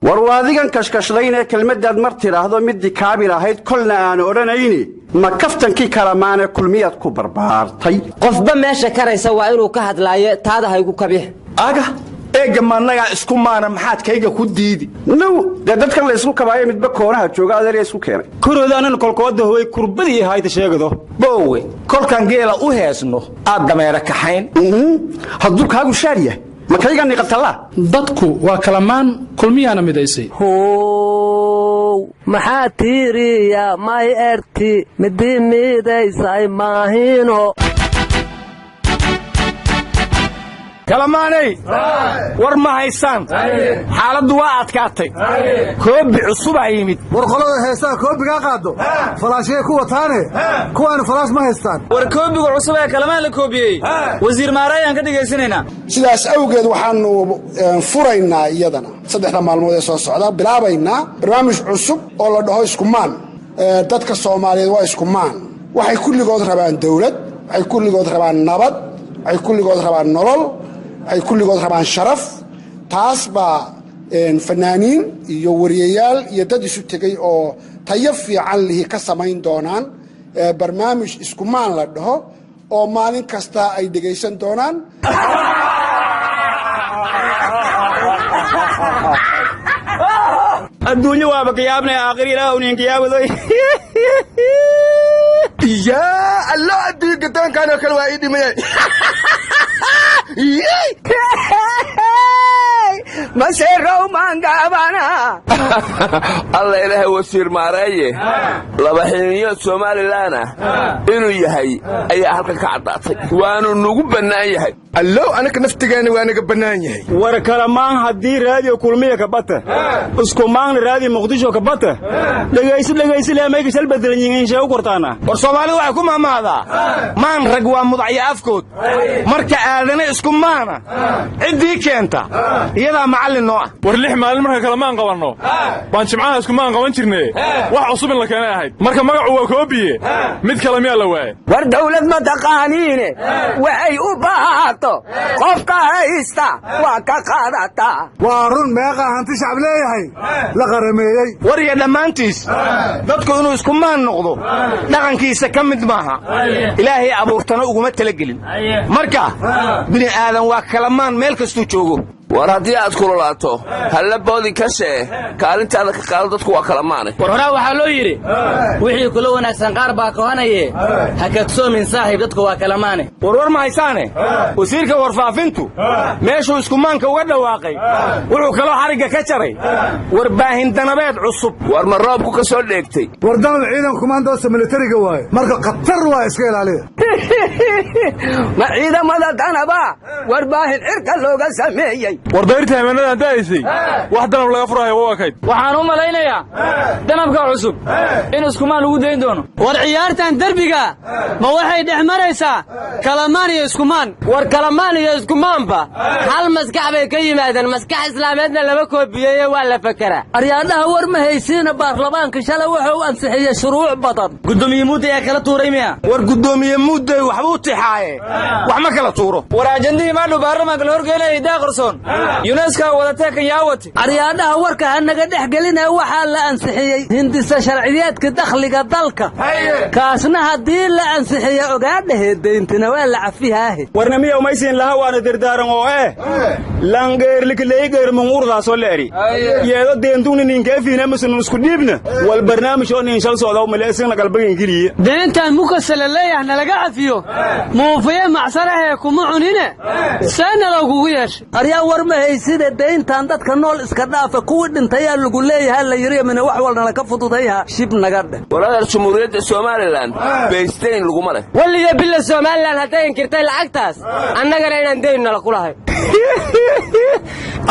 warwaadigan kashkashlayn ee kelmadaad mar tiraahdo midii kaabir ahayd kolna aan odhanayni ma kaftankii kalamaane kulmiyad ku barbaartay qofba meesha karaysa waa inuu ka hadlaayo taada haygu kabix aga eega maanaga isku maana maxaad kayga ku diidi dadkan la isku kabaayo midba koonaha jooga adeer isku keenay kurodaanan kolkooda hooy kurbadii hayta sheegado boowe kolkan geela u heesno aad dameera kaxayn hadduu kaagu shaariya ma kayga niqatala dadku waa kalamaan kulmiyana midaysay maxaa tiiriya may erti midii midaysay maahino kalamaanay war ma haysaan xaaladdu waa adkaatay koobi cusub ay yimid war qolada heestaa koobiga qaado falaashee ku wataane kuwaan falaash ma haystaan war koobiga cusub ee kalamaan la koobiyey wasiir maarayaan ka dhigaysanaynaa sidaas awgeed waxaanu furaynaa iyadana 3 maalmood ee soo socda bilaabaynaa barnaamij cusub oo la dhaho iskumaan dadka Soomaaliyeed waa iskumaan waxay kulligood rabaan dawlad waxay kulligood rabaan nabad waxay kulligood rabaan nolol ay kulligood rabaan sharaf taas baa fanaaniin iyo wariyayaal iyo dad isu tagay oo tayo fiican lihi ka samayn doonaan barnaamij iskumaan la dhaho oo maalin kasta ay dhageysan doonaan adduunyo waaba kiyaabnay aakhir ilaahu nin kiyaabaday yaa allah adduunka taankaan kale waa idimay masheerow maangabana alla ilaahay wasiir maareeye laba xilliyood Soomaaliland inuu yahay ayaa halka ka cadaatay waanu nugu bannaan yahay allow anaka naftigeena waa naga bannaan yahay war kalamaan haddii raadiyo kulmiya ka bata isku maan raadiyo muqdisho ka bata dhagaysi leemayga shal bedelan yihiin shay u qortaana war Soomaalidu waxay ku maamaadaa maan rag waa mudacyo afkood marka aadana isku maana cidii keenta iyada macallin noo war 6 maalin marka kalamaan qabanno baan jimcaha isku maan qaban jirnay wax cusub in la keenay ahayd marka magacu waa koobiye mid kale miyaa la waayay war dawlad ma taqaaniine waxay u baahato qofka haysta waa ka qaadata waa run meeqa hanti shacab leeyahay la qarameeyay war iyo dhamaantiis dadku inuu isku maan noqdo dhaqankiisa ka mid maaha ilaahay abuurtana uguma talagelin marka bini aadan waa kalamaan meel kastuu joogo war haddii aad kululaato halla boodi ka shee kaalintaada ka qaado dadku waa kalamaane war horaa waxaa loo yidhi wixii kula wanaagsan qaar baa kohanaye ha kadsoomin saaxiib dadku waa kalamaane war ma haysaane wasiirka warfaafintu meeshuu iskumaanka uga dhawaaqay wuxuu kaloo xarigga ka jaray warbaahin danabeed cusub war ma roobku ka soo dheegtay war danab ciidan kumaandoosta militariga waaye marka khatar waa iska ilaaliya ma ciidamada danaba warbaahin cirka looga sameeyey war dayrta hameenada daayisay wax danab laga furayo waa kayd waxaan u malaynayaa danabka cusub in iskumaan lagu dayn doono war ciyaartan derbiga ma waxay dhex maraysaa kalamaan iyo iskumaan war kalamaan iyo iskumaanba hal maskax bay ka yimaadeen maskax islaameedna laba koobiyey waa la fakara aryaadaha war ma haysiina baarlamaanka shalay wuxuu ansixiyay shuruuc badan gudoomiye muud ayaa kala tuuray miya war gudoomiye muud waxba u tixaaye wax ma kala tuuro war ajandii maadhu baarlamaanka la horgeynayay daaqarsoon UNESCO wadatay kan yaawati aryaadaha warka hanaga dhexgelinay waxa la ansixiyay hindisa sharciyeedka dakhliga dalka kaasna hadii la ansixiyay ogaadhahe deyntina waa la cafiyahay warnamiya umaysin laha waana dirdaaran oo langeer likleeger mungurda soo leeri yeedo deentuni ninka fiina masun isku dhiibna wal barnaamij oo nin shal socdo maleesina galbagin giliye deyntan mukasala leeyahna laga cafiyo muufiye macsaraha kuma cunine sana lagu yeesh aryaa war ma haysida deyntan dadka nool iska dhaafa kuwa dhintay lagu leeyahay la yiriimina wax walna ka fududayha shib naga dheh walaal Jamhuuriyadda Soomaaliland Baystein lagu maray waliya bil Soomaaliland haday inkirtay lacagtaas annagana inaan deyn la kulahay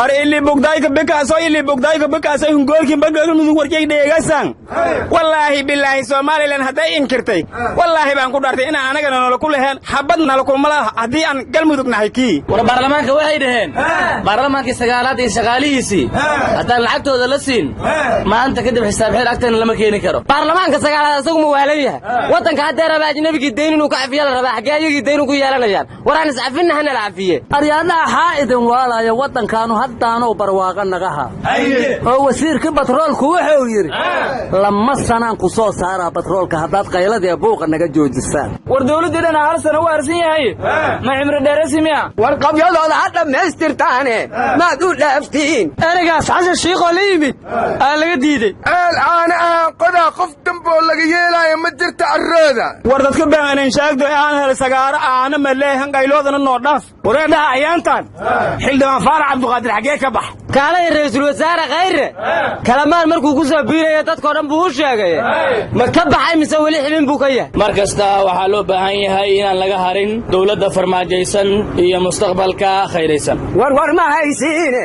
are ili bogdayka bekaasoo hungolki badal mudug warkay dheegasan wallahi billahi Soomaaliland haday inkirtay wallahi baan ku dhaartay in anagana nolol ku leeyahay xabadna la kulmala hadii aan galmudug nahay ki war baarlamaanka waxay dhaheen baarlamaanka sagaalaad iyo shaqaalihiisii haddaan lacagtooda la siin maanta kadib xisaab xil agtan lama keeni karo baarlamaanka sagaalaad asagu ma waalayahay wadanka hadda rabaa ajnabigi deyn inuu ka cafiyo la rabaa xageeyigi deyn ku yeelanayaan waraan iscafinna hana la cafiye aryaadaha maxaa idin waalaya waddankaanu haddaanuu barwaaqa nagaha oo wasiirka batroolku wuxuu yidhi lama sanaan ku soo saaraa batroolka haddaad qayladii buuqa naga joojisaan war dawladdeedana hal sano u harsan yahay ma cimri dheerasimiya war qabyadooda ha dhammaystirtaane maad u dhaaftiin ereygaas xasan shiikhoo la yimid aa laga diidey aana aan qodaa qof damboo laga yeelaayo ma jirta arrooda war dadka baanan shaagdo aan hel sagaaro aana ma leehan qayloodana noo dhaaf wareedhaha ayaantan xildhibaan faarax cabduqaadir xagee ka bax kaalay ra'iisul wasaare khayre kalamaan markuu ku soo biiraya dadkoo dhan buu u sheegay ma ka baxay mise weli xilin buu ka yahay mar kasta waxaa loo baahan yahay inaan laga harin dawladda farmaajaysan iyo mustaqbalka khayraysan war ma haysiine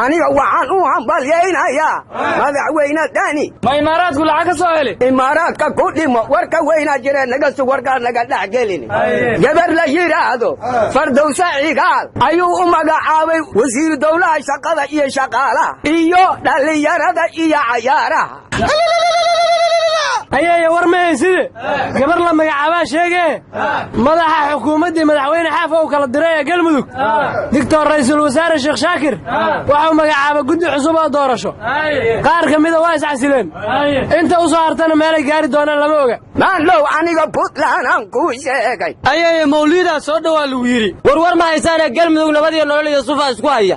aniga waxaan u hambalyaynayaa madaxweyne dani ma imaaraadku lacag ka soo heli imaaraadka ku dhimo warka weynaa jireen naga sug warkaa naga dhex gelin gabar la yidhaahdo fardowsa cigaal ayuu u magacaabay wasiiru dawlaha shaqada iyo shaqaalaha iyo dhallinyarada iyo cayaaraha ayaya war ma hayside gabar la magacaabaa sheegee madaxa xukuumaddii madaxweyne xaaf oo kala diray ee galmudug digtor ra'iisul wasaare sheekh shaakir waxuu magacaabay guddi cusub oo doorasho qaar ka mida waa iscasileen inta u soo hartana meelay gaari doonaan lama oga maandhow aniga puntland aan kuu sheegay ayaya mawliidaa soo dhowaa lagu yidhi war ma haysaane galmudug nabadiyo nolol iyo sufa isku haya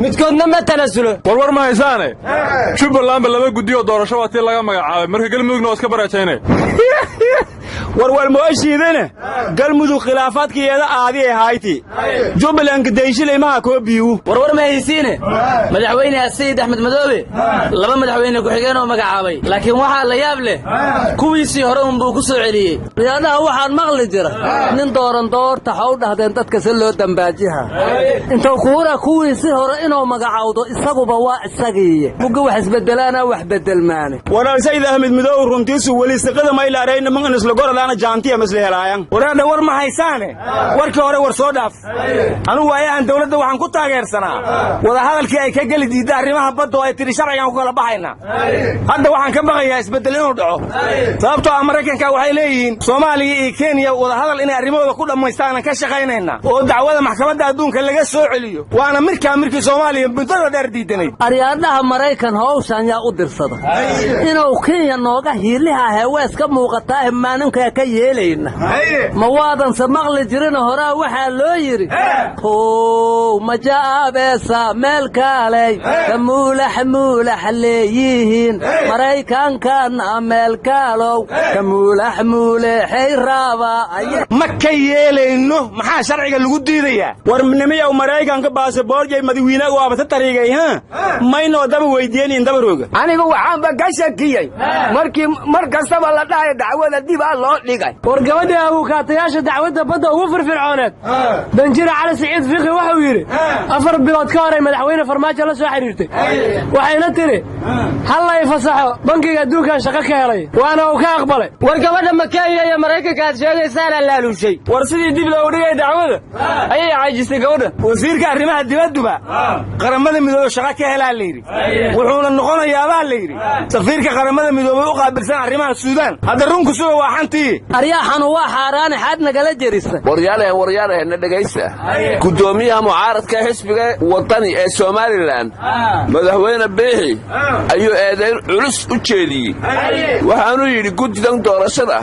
midkoodna ma tanasulo war ma haysaane jubbalandba laba guddi oo doorasho waa tii laga magacaabay marka galmudugna waa iska baraajayne warwar ma oshiidane galmudug khilaafaadkiyeeda aadi ahayti jubbaland dayshilaymaha koobiyu warwar ma haysiine madaxweyne sayid axmed madoobe laba madaxweyne ku-xigeen oo magacaabay laakiin waxaa la yaab leh kuwiisii hore unbuu ku soo celiyey riyaadaha waxaan maqli jira nin dooran doorta ha u dhahdeen dadka si loo dambaajiha intuu kuura kuwiisii hore inuu magacaawdo isaguba waa isagiiye mugga wax isbedelaana wax bedelmaane waraal sayid axmed madoobe runtiisu weli siqada maylaarayna mangan isla goradaana jaantiya masla helaayan waraadha war ma haysaane warkii hore war soo dhaaf anugu waayahan dawladda waxaan ku taageersanaa wadahadalkii ay ka geli diidda arrimaha badda oo ay tidhi sharcigaan ku kala baxaynaa hadda waxaan ka baqayaa isbeddel inuu dhaco sababtoo ah maraykanka waxay leeyihiin soomaaliya iyo kenya wadahadal inay arrimahooda ku dhammaystaanan ka shaqaynaynaa oo dacwada maxkamadda adduunka laga soo celiyo waana mirkii soomaaliya muddada dheer diidanayd aryaadhaha maraykan hawshan yaa u dirsada inuu kenya nooga hiiliha heewees ka muuqataa maaninkaa ka yeelayna ma waadanse maqli jirin horaa waxaa loo yidhi how majaabeesa meel kaaley ka muulax leeyihiin maraykankana meel kaalow ka muulaxay raaba ma ka yeelayno maxaa sharciga lagu diidayaa war nimiyow maraykanka baasaboorjay madawiina waabata tariigay maynoo daba weydiiyeen dabarooga anigu waxaanba ka shakiyey markii mar kastaba la dhahay dacwada dibaa loo dhigay war gabadhii abuukaatayaasha dacwadda badda ugu firfircooneed danjire cali siciid fiqi wuxuu yidhi 4 bilood ka horay madaxweyne farmaajo la soo xiriirtay waxayna tidhi hallay fasaxo bankiga adduunkan shaqo ka helay waana uu ka aqbalay war gabadha makeenya iyo maraykanka aad sheegaysaana laaluushay war sidii dib loogu dhigay dacwada ayay caajisay gabadha wasiirka arrimaha dibadduba qaramada midoobey shaqo ka helaa la yidhi wuxuuna noqonayaabaa la yidhi safiirka qaramada midoobey u qaabilsan arrimaha suudaan hadda runku suga waa xantii aryaxanu waa xaaraani xad nagala jerisa waryaalaheena dhegaysta gudoomiyaha mucaaradka xisbiga wadani ee Soomaaliland madaxweyne Biixi ayuu eedayn culus u jeediyey waxaanu yidhi guddidan doorashada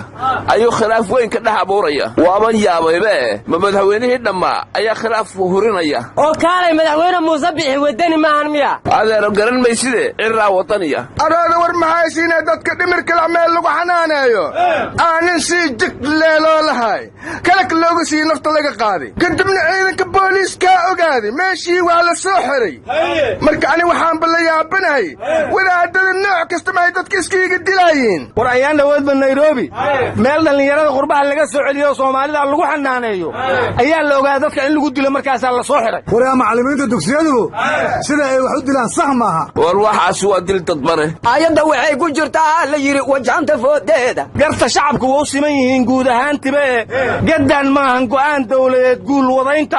ayuu khilaaf weyn ka dhex abuuraya waaban yaabaybe ma madaxweynihii dhammaa ayaa khilaaf hurinaya oo kaalay madaxweyne Muuse Biixi wadani maahan miya adeero garan mayside ciraa wadaniya arooda war mahaysiina dadka dhimirka meel lagu xanaaneeyo aanin sii jig leeloo lahay kala loogu sii nafta laga qaaday kadibna ciidanka booliiska ogaaday meeshii waa la soo xiray marka ani waxaan bala yaabanahay wadaadada nooc kasta ma dadka iskiga dilaayeen war ayaan dhawadba Nairobi meel dhalinyarada qurbaha laga soo celiyo Soomaalida lagu xanaaneeyo ayaa la ogaaday dadka in lagu dilo markaas la soo xiray war macallimiinta dugsiyadu sida ay wax u dilaan sax maaha war waxaas waa dil dadbane ayada waxay ku jirtaa la yiri wajanta foodeeda garta shacabka shacabku waa u siman yihiin guud ahaantiba gaddaan maahan go'aan dawladeed guul wadaynta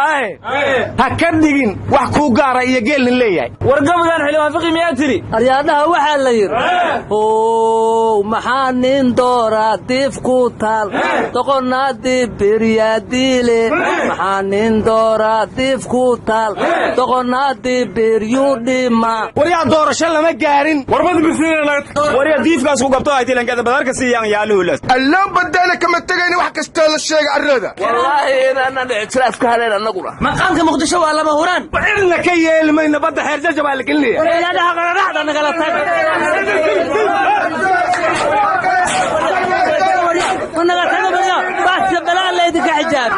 ha ka dhigin wax kuu gaara iyo geelnin leeyahay war gabagaan xildhibaan fiqi miyaa tiri aryaadaha waxaa la yidhi ow maxaa nin dooraa diif ku taal doqonaadii biryaadiile maxaa nin dooraa diif ku taal doqonaadii biryuu dhima waryaa doorasho lama gaarin warya diifkaas ku gabto ay tilankada badarka siiyaan yaaluhulas allaan badana kama tagayna wax kastoo la sheega arrada wallaahi inaanan ictiraaf ka helayn annaguna maqaamka muqdisho waa lama huraan cidna ka yeelmayna badda xeerjaja baa la gelinaya waryaadaha qararaxda nagala tag naga tago bayo baasha balaa leedinka xijaab